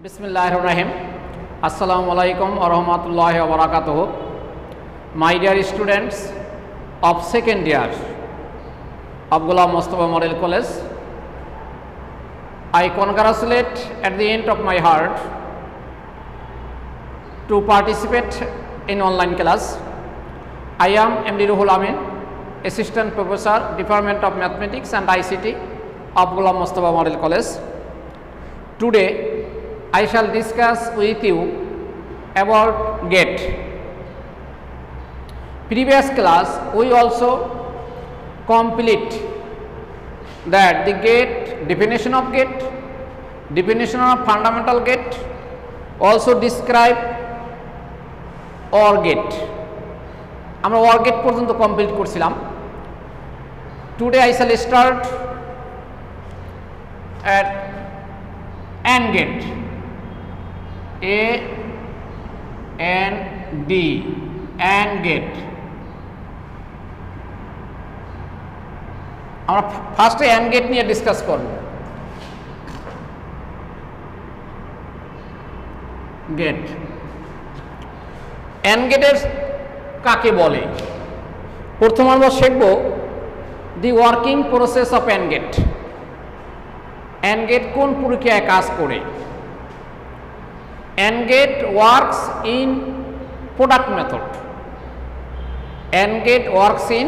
Bismillahirrahmanirrahim. Assalamu alaikum wa rahmatullahi wa barakatuh. My dear students of second year of Ghulam Mustafa Model College, I congratulate at the end of my heart to participate in online class. I am MD Ruhul Amin, Assistant Professor, Department of Mathematics and ICT of Ghulam Mustafa Model College. Today, I shall discuss with you about GATE. Previous class, we also complete that the GATE, definition of GATE, definition of fundamental GATE, also describe OR GATE. আমরা OR GATE পর্যন্ত complete করছিলাম। Today I shall start at AND GATE. AND GATE. আমরা ফার্স্টে AND GATE নিয়ে discuss করব। Gate AND গেটের কাকে বলে? প্রথম আমরা শিখব the working process of AND gate. AND gate কোন প্রক্রিয়ায় কাজ করে? AND gate works in product method. AND gate works in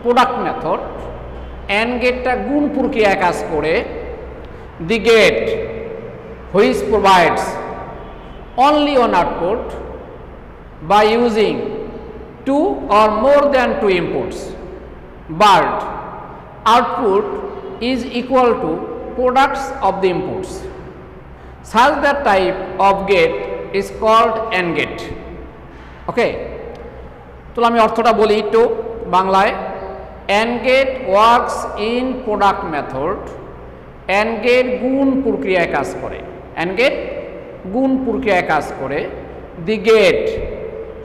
product method. AND gate টা গুণ প্রক্রিয়ায় কাজ করে। The gate which provides only one output by using two or more than two inputs, but output is equal to products of the inputs. Such that type of gate is called AND gate. Okay, তো আমি অর্থটা বলি একটু বাংলায়। AND gate works in product method. AND gate গুণ প্রক্রিয়ায় কাজ করে। AND gate গুণ প্রক্রিয়ায় কাজ করে। The gate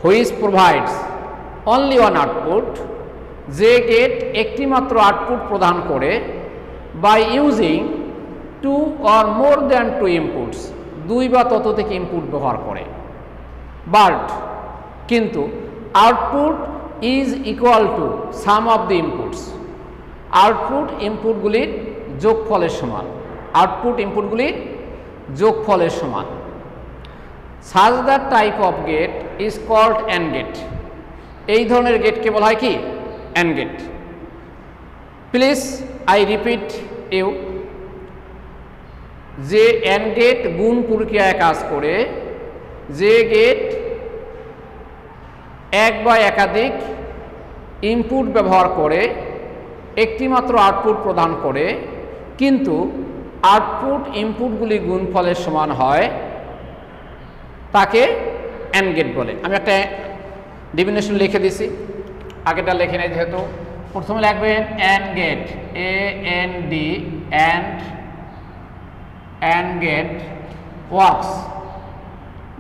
which provides only one output, যে গেট একটি মাত্র আউটপুট প্রদান করে, by using two or more than two inputs, দুই বা ততোধিক ইনপুট ব্যবহার করে। বাট কিন্তু output is equal to sum of the inputs, output ইনপুটগুলির যোগফলের সমান, আউটপুট ইনপুটগুলির যোগফলের সমান। Such that type of gate is called AND gate. এই ধরনের গেটকে বলা হয় কি? AND gate. Please I repeat you, যে AND গেট গুণ প্রক্রিয়ায় কাজ করে, যে গেট এক বা একাধিক ইনপুট ব্যবহার করে একটি মাত্র আউটপুট প্রদান করে, কিন্তু আউটপুট ইনপুটগুলি গুণফলের সমান হয়, তাকে AND গেট বলে। আমি একটা ডেফিনেশন লিখে দিছি, আগেটা লিখে নেই যেহেতু। প্রথমে লিখবেন AND gate, AND AND gate works,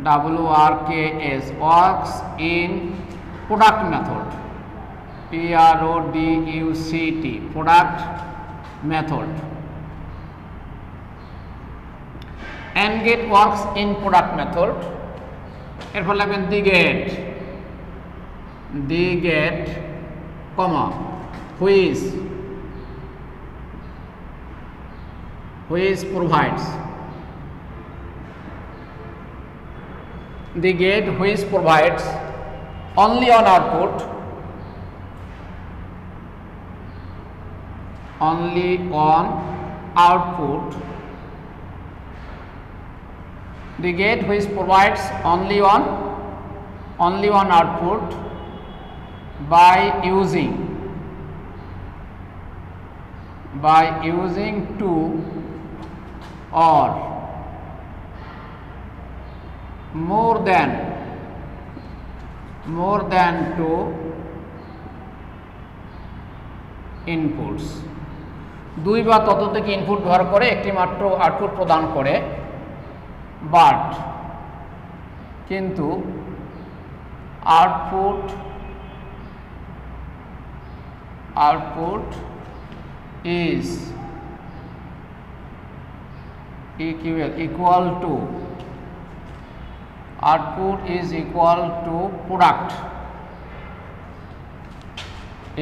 WRKS, works in product method, PRODUCT, product method. AND gate works in product method. এরপর লিখবেন the gate, comma, which provides, the gate which provides only one output, the gate which provides only one output by using two or more than two inputs, দুই বা ততোধিক input ব্যবহার করে একটি মাত্র output প্রদান করে, বাট কিন্তু output is equal to output is equal to product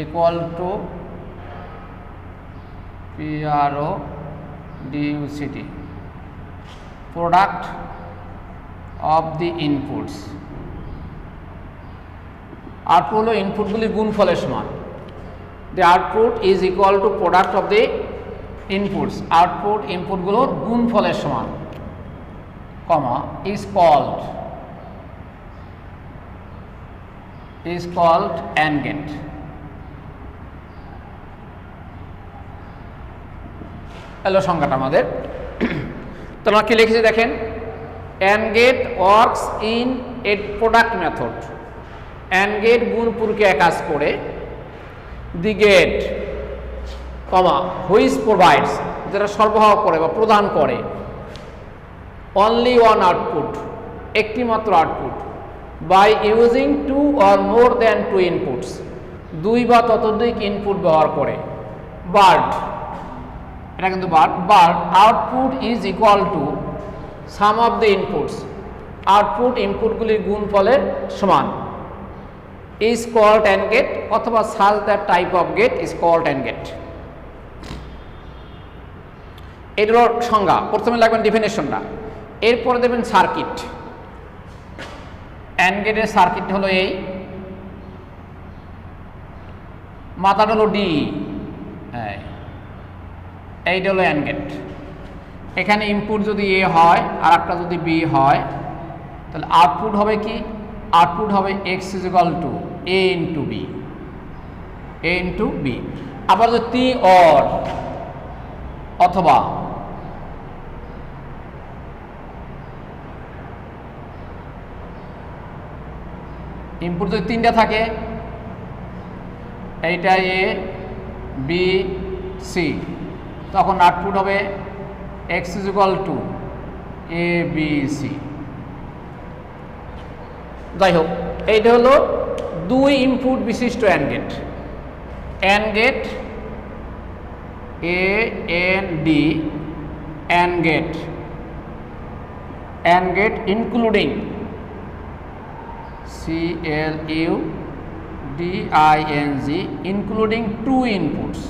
equal to PRODUCT product of the inputs. Output হলো ইনপুটগুলি গুণফলের সমান। the output is equal to product of the inputs, output ইনপুটগুলোর গুণফলের সমান, comma is called AND gate। হলো সংখ্যাটা আমাদের। তোমরা কি লিখেছি দেখেন, AND gate works in a product method, AND gate গুণ প্রক্রিয়ায় কাজ করে, the gate comma which provides যেটা সরবরাহ করে বা প্রদান করে, only one output একটি মাত্র output, by using two or more than two inputs দুই বা ততোধিক ইনপুট ব্যবহার করে, but এটা কিন্তু but output is equal to sum of the inputs, output ইনপুটগুলির গুণফলের সমান, is called AND gate অথবা such that type of gate is called AND gate। এটার সংজ্ঞা প্রথমে লাগবেন ডেফিনেশনটা, এরপরে দেবেন সার্কিট। AND গেটের সার্কিট হলো এই, মাথাটা হলো ডি, এইটা হলো AND গেট। এখানে ইনপুট যদি এ হয় আর একটা যদি বি হয়, তাহলে আউটপুট হবে কি, আউটপুট হবে X is equal to A into B, A into B. আবার যদি অর অথবা ইনপুট যদি তিনটা থাকে, এইটা এ বি সি, তখন আউটপুট হবে X is equal to A B C. যাই হোক, এইটা হলো দুই ইনপুট বিশিষ্ট AND gate. AND gate AND AND gate, AND gate including CLUDING including two inputs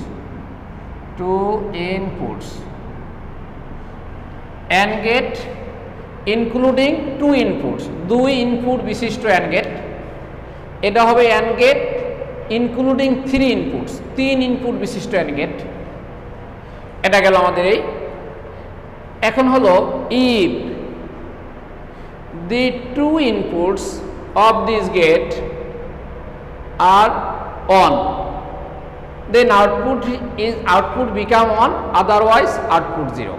AND gate including two inputs দুই input বিশিষ্ট AND gate। এটা হবে AND gate including three inputs তিন ইনপুট বিশিষ্ট AND gate। এটা গেল আমাদের এই। এখন হলো if the two inputs of this gate are on, then output become on, otherwise output 0।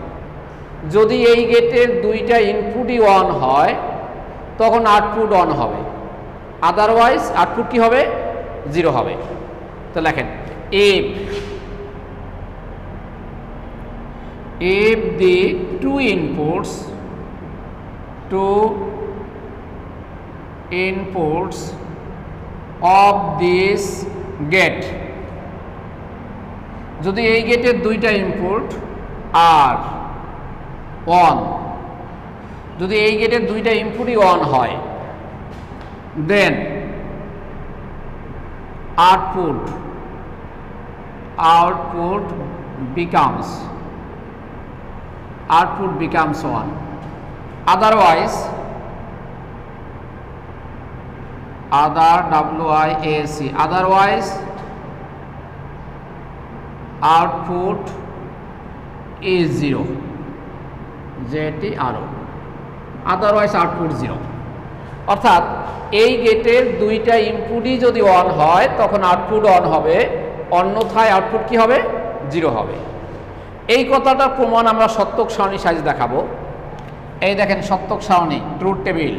যদি এই গেটের দুইটা ইনপুটই অন হয় তখন আউটপুট অন হবে, আদারওয়াইজ আউটপুট কি হবে, 0 হবে। তো লেখেন if the two inputs of this gate, যদি এই গেটের দুইটা ইনপুট আর অন, যদি এই গেটের দুইটা ইনপুটই অন হয়, দেন output becomes 1, otherwise otherwise output is 0, যেটি আরো otherwise output 0। অর্থাৎ এই গেটের দুইটা ইনপুটই যদি অন হয় তখন আউটপুট অন হবে, অন্যথায় আউটপুট কি হবে, 0 হবে। এই কথাটা প্রমাণ আমরা সত্যক সারণী সাহায্যে দেখাবো। এই দেখেন সত্যক সারণী, ট্রুথ টেবিল।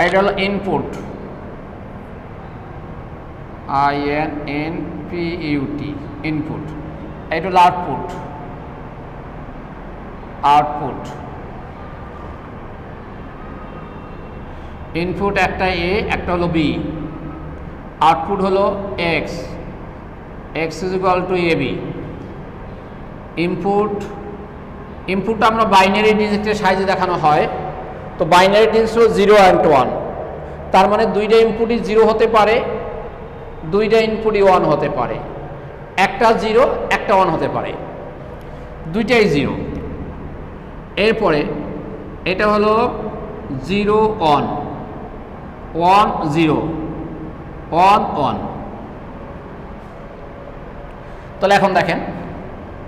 এটা হলো ইনপুট, INPUT ইনপুট। এটা হলো আউটপুট, আউটপুট, ইনপুট একটা এ একটা হলো বি, আউটপুট হলো X, X is equal to A B. ইনপুটটা আমরা বাইনারি ডিজিটের সাহায্যে দেখানো হয়, তো বাইনারি ডিজিট হলো 0 and 1, তার মানে দুইটা ইনপুটই 0 হতে পারে, দুইটা ইনপুটই 1 হতে পারে, একটা 0 একটা 1 হতে পারে, দুইটাই 0। এরপরে এটা হলো 0 1 1 0 1 1। তাহলে এখন দেখেন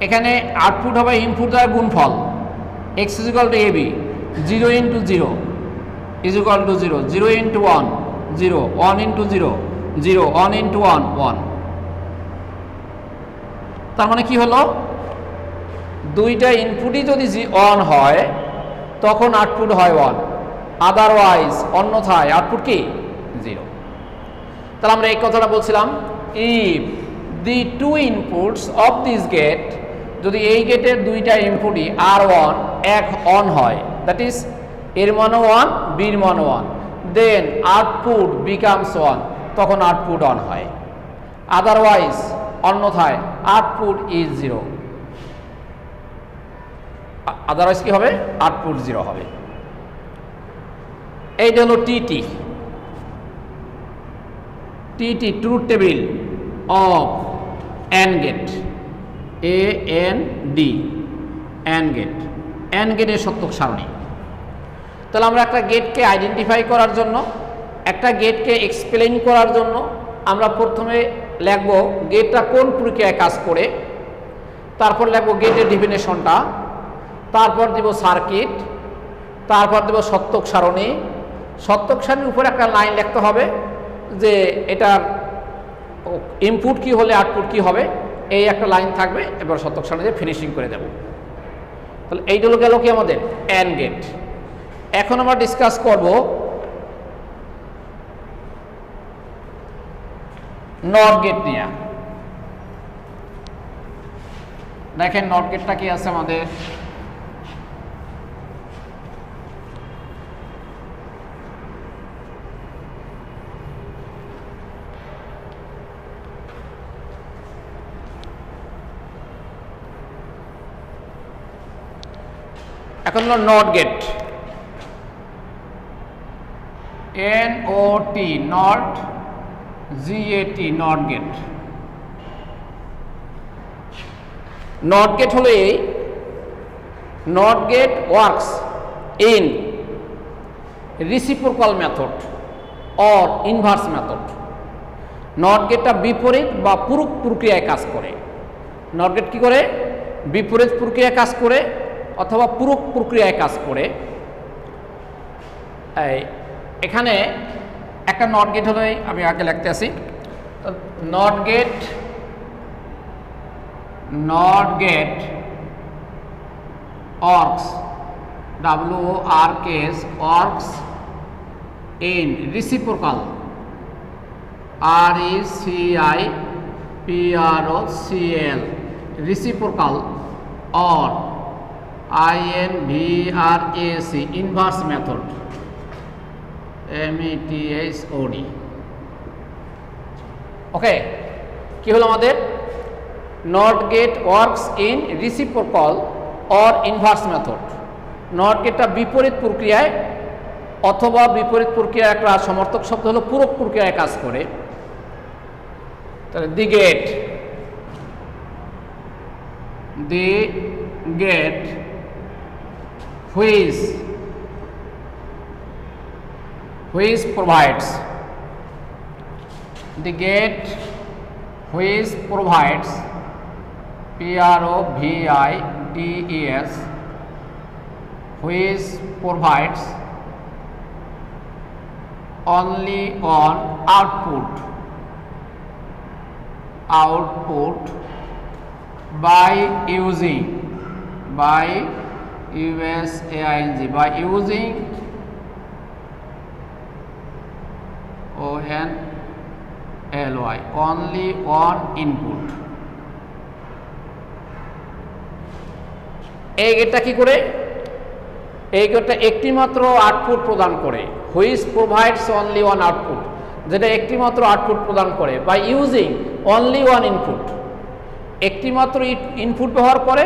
এখানে আউটপুট হবে ইনপুট দ্বারা গুণফল, x is equal two ab, 0 into 0 is equal two 0, 0 into 1 0, 1 into 0 0, 1 into 1 1। তার মানে কি হলো, দুইটা ইনপুটই যদি 1 হয় তখন আউটপুট হয় 1, আদারওয়াইজ অন্যথায় আউটপুট কি 0। তাহলে আমরা এই কথাটা বলছিলাম, if the two inputs of this gate, যদি এই গেটের দুইটা ইনপুটই আর 1 এক অন হয়, দ্যাট ইজ এর মানও 1 বির মানও 1, দেন আউটপুট বিকামস 1, তখন আউটপুট অন হয়, আদারওয়াইজ অন্যথায় আউটপুট ইজ 0, আদারওয়াইজ কি হবে, আউটপুট 0 হবে। এইটা হলো TT, TT truth table of and gate, AND and gate, and গেটের সত্যক সারণী। তাহলে আমরা একটা গেটকে আইডেন্টিফাই করার জন্য, একটা গেটকে এক্সপ্লেইন করার জন্য আমরা প্রথমে লিখব গেটটা কোন প্রক্রিয়ায় কাজ করে, তারপর লিখব গেটের ডেফিনেশনটা, তারপর দেব সার্কিট, তারপর দেব সত্যক সারণী, সত্যক সারণীর উপরে একটা লাইন লিখতে হবে যে এটার ইনপুট কি হলে আউটপুট কি হবে, এই একটা লাইন থাকবে, এবার সত্যক সারণী দিয়ে ফিনিশিং করে দেব। তাহলে এইগুলো গেল কি আমাদের অ্যান্ড গেট। এখন আমরা ডিসকাস করব নট গেট নিয়ে। দেখেন নট গেটটা কি আছে আমাদের, এখন হলো not gate, NOT not, GAT not gate. Not gate হলো এই, not gate works in reciprocal method or inverse method. Not গেটটা বিপরীত বা পূরক প্রক্রিয়ায় কাজ করে। নট গেট কি করে, বিপরীত প্রক্রিয়ায় কাজ করে অথবা পূরক প্রক্রিয়ায় কাজ করে। এখানে একটা নট গেট হলো, আমি আগে লিখতে আসি, not gate, not gate works, WORKS works in reciprocal, RECIPROCL reciprocal or INVERSE inverse method, METHOD। Okay, কি হলো আমাদের, not gate works in reciprocal or inverse method. Not গেটটা বিপরীত প্রক্রিয়ায় অথবা বিপরীত প্রক্রিয়ার একটা সমর্থক শব্দ হলো পূরক প্রক্রিয়ায় কাজ করে। তাহলে the gate which provides, the gate which provides, PROVIDES, which provides only on output by using, by USAING, by using ONLY, only on input। এই গেটটা কি করে, এই গেটটা একটি মাত্র আউটপুট প্রদান করে, which provides only one output, যেটা একটি মাত্র আউটপুট প্রদান করে, by using only one input, একটি মাত্র ইনপুট ব্যবহার করে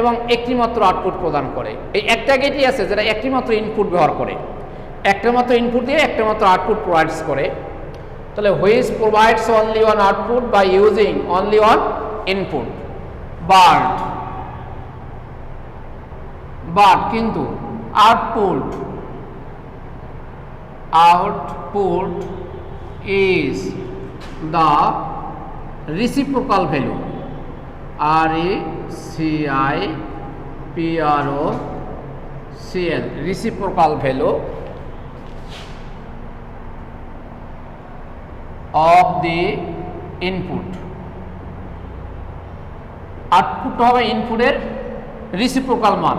এবং একটি মাত্র আউটপুট প্রদান করে। এই একটা গেটই আছে যেটা একটি মাত্র ইনপুট ব্যবহার করে, একটা মাত্র ইনপুট দিয়ে একটা মাত্র আউটপুট প্রোভাইডস করে। তাহলে which provides only one output by using only one input, but কিন্তু output is the reciprocal value, RECIPROCL, reciprocal value of the input। Output হবে ইনপুটের রিসিপ্রোকাল মান,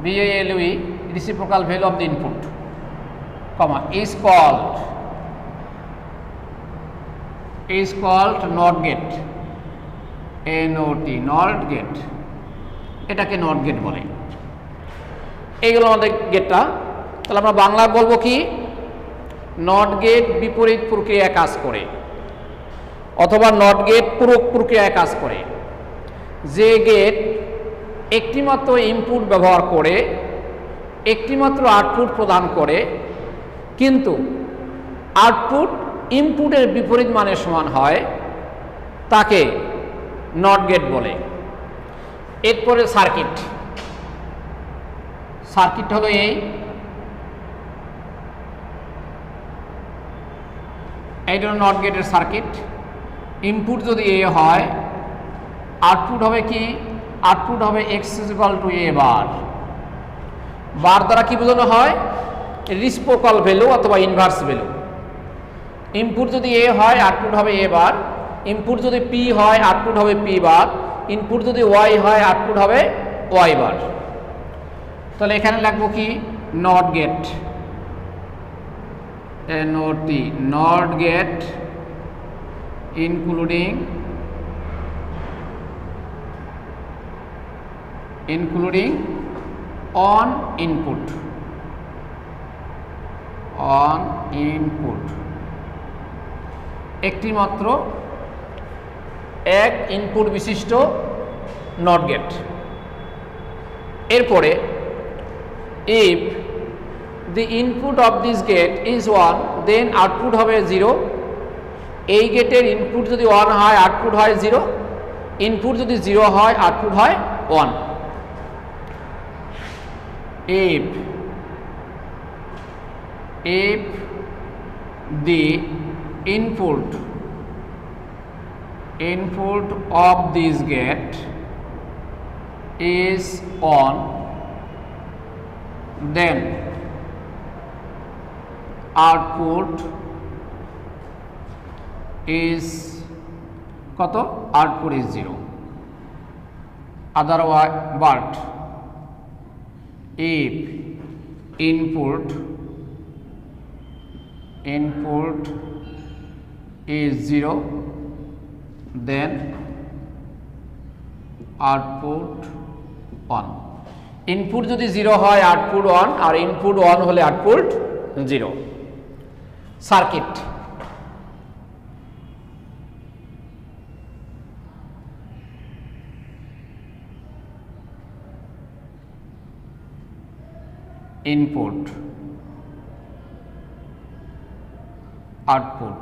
VALUE, reciprocal value of the input, comma, is called NOT gate, NOT, NOT gate, এটাকে NOT gate বলে। এইগুলো আমাদের গেটটা। তাহলে আমরা বাংলা বলবো কি, NOT gate বিপরীত প্রক্রিয়ায় কাজ করে, অথবা NOT gate পূরক প্রক্রিয়ায় কাজ করে। যে গেট একটি মাত্র ইনপুট ব্যবহার করে একটি মাত্র আউটপুট প্রদান করে, কিন্তু আউটপুট ইনপুটের বিপরীত মানের সমান হয়, তাকে নট গেট বলে। এরপরে সার্কিট হলো এইটা নট গেটের সার্কিট। ইনপুট যদি এ হয়, আউটপুট হবে কি, আউটপুট হবে x = a বার দ্বারা কি বোঝানো হয়, রিসিপ্রোকাল ভ্যালু অথবা ইনভার্স ভ্যালু। ইনপুট যদি a হয়, আউটপুট হবে a বার, ইনপুট যদি p হয়, আউটপুট হবে p বার, ইনপুট যদি y হয়, আউটপুট হবে y বার। তাহলে এখানে লিখবো কি, not gate, NOT, not gate including on input, একটি মাত্র এক ইনপুট বিশিষ্ট নট গেট। এরপরে if the input of this gate is 1 then output হবে 0। এই গেটের ইনপুট যদি 1 হয়, আউটপুট হয় 0, ইনপুট যদি 0 হয়, আউটপুট হয় 1। if the input of this gate is on, then output is কত, output is 0। otherwise, but if input is 0 then output 1। Input যদি 0 হয়, আউটপুট 1, আর ইনপুট 1 হলে output 0। Circuit, input, output.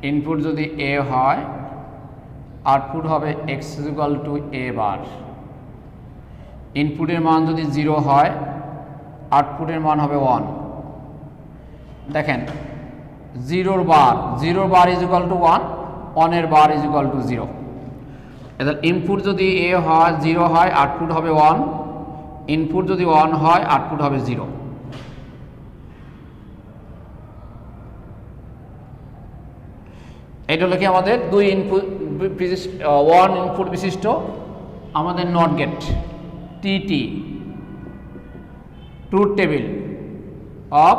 Input যদি a হয়, output হবে x = a বার। ইনপুটের মান যদি 0 হয়, আউটপুটের মান হবে 1। দেখেন, 0 বার = 1, 1 এর বার = 0। এদের ইনপুট যদি a হয়, 0 হয়, আউটপুট হবে 1, ইনপুট যদি 1 হয়, আউটপুট হবে 0। এটা হলো কি আমাদের 2 ইনপুট 1 ইনপুট বিশিষ্ট আমাদের not gate, TT, truth table of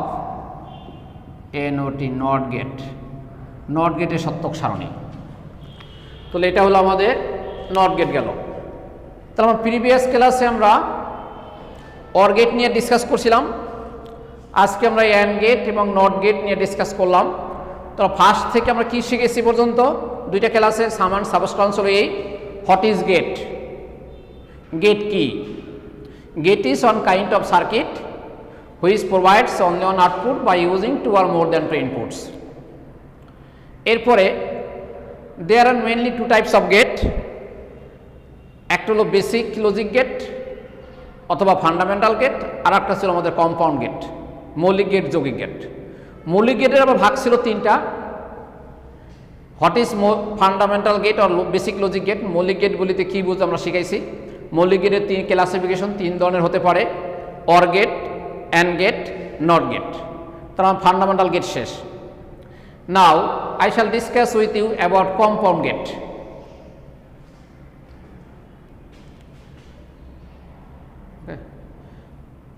NOT, not গেটের সত্যক সারণী। তাহলে এটা হলো আমাদের নট গেট গেল। তাহলে আমরা প্রিভিয়াস ক্লাসে আমরা অর গেট নিয়ে ডিসকাস করছিলাম, আজকে আমরা অ্যান্ড গেট এবং নট গেট নিয়ে ডিসকাস করলাম। তো ফার্স্ট থেকে আমরা কি শিখেছি পর্যন্ত দুইটা ক্লাসের সামান সাবস্ট্যান্স হলো এই, হোয়াট ইজ গেট, গেট কি, gate is one kind of circuit which provides only one output by using two or more than two inputs. এরপরে there are mainly two types of gate, একটা হলো basic logic gate অথবা fundamental gate, আর একটা ছিল আমাদের compound gate, মৌলিক gate, যৌগিক গেট। মৌলিক গেটের আবার ভাগ ছিল তিনটা, হোয়াট ইজ ফান্ডামেন্টাল গেট আর বেসিক লজিক গেট। মৌলিক গেট বলিতে কী বুঝ আমরা শিখাইছি। মৌলিক গেটের তিন ক্লাসিফিকেশন, তিন ধরনের হতে পারে, or gate, and gate, not gate. তার ফান্ডামেন্টাল গেট শেষ। Now I shall discuss with you about compound gate.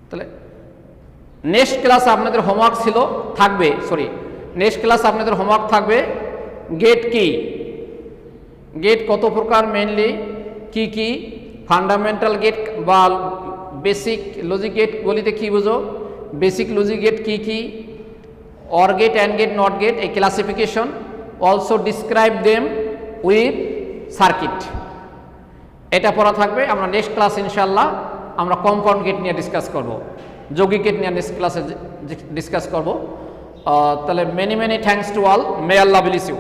তাহলে নেক্সট ক্লাস আপনাদের হোমওয়ার্ক ছিল থাকবে, নেক্সট ক্লাস আপনাদের হোমওয়ার্ক থাকবে গেট কি, গেট কত প্রকার, মেনলি কি কি, ফান্ডামেন্টাল গেট বা বেসিক লজিক গেট বলিতে কি বুঝো, বেসিক লজিক গেট কি কি, or gate, and gate, not gate, এই classification, also describe them with circuit, এটা পড়া থাকবে। আমরা নেক্সট ক্লাস ইনশাল্লাহ আমরা কম্পাউন্ড গেট নিয়ে ডিসকাস করব, যৌগিক গেট নিয়ে নেক্সট ক্লাসে ডিসকাস করব। তাহলে many many thanks to all, may Allah bless you.